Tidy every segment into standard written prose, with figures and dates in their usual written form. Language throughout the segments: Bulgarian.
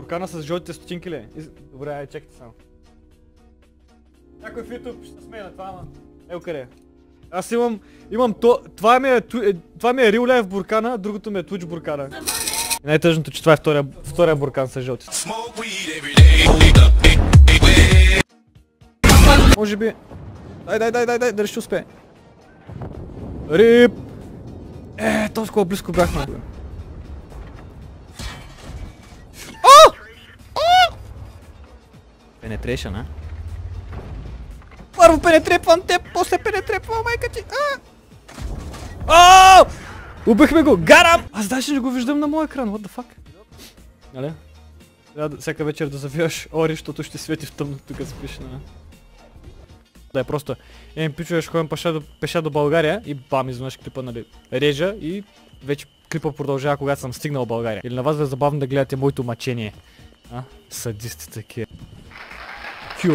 буркана с жълтите стотинки ли? Добре, чекайте само. Някой в YouTube ще се смее на това, ама... Ел къде? Аз имам то... Това ми е Real Life буркана, другото ми е Twitch буркана. И най-тъжното, че това е втория буркан с жълтите. Може би... Дай, дали ще успее. Рип! Толкова близко бяхме. Penetration, а? Първо пенетрепвам теб, после пенетрепвам майка ти! Убихме го! Гарам! Аз даже не го виждам на моя екран, what the fuck? Нали? Трябва всяка вечер да завиваш ори, защото ще свети в тъмното, тук спиш, нали? Да е просто... пичове, ще ходим пеша до България и бам, изведнъж клипа, нали, режа и вече клипа продължава, когато съм стигнал в България. Или на вас ви е забавно да гледате моето мъчение. Садисти такива. Кю.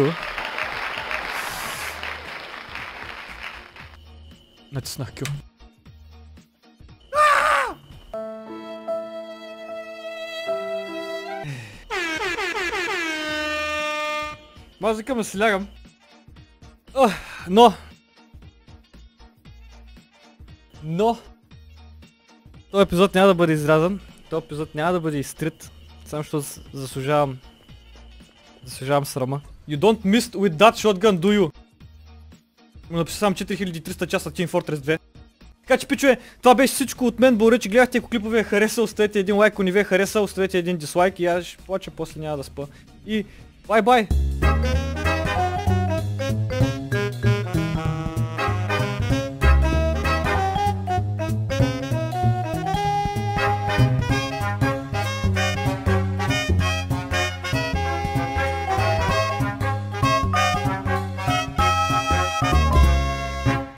Натиснах Q. Аз викам да си лягам. Но този епизод няма да бъде изрязан. Този епизод няма да бъде изтрит. Само защото заслужавам срама. You don't miss with that shotgun, do you? Написам 4300 часа Team Fortress 2. Така че, пичове, това беше всичко от мен. Благодаря, че гледахте. Ако клипът ви е харесал, оставете един лайк. Ако не ви е харесал, оставете един дизлайк. И аз ще плача, после няма да спа. И бай-бай!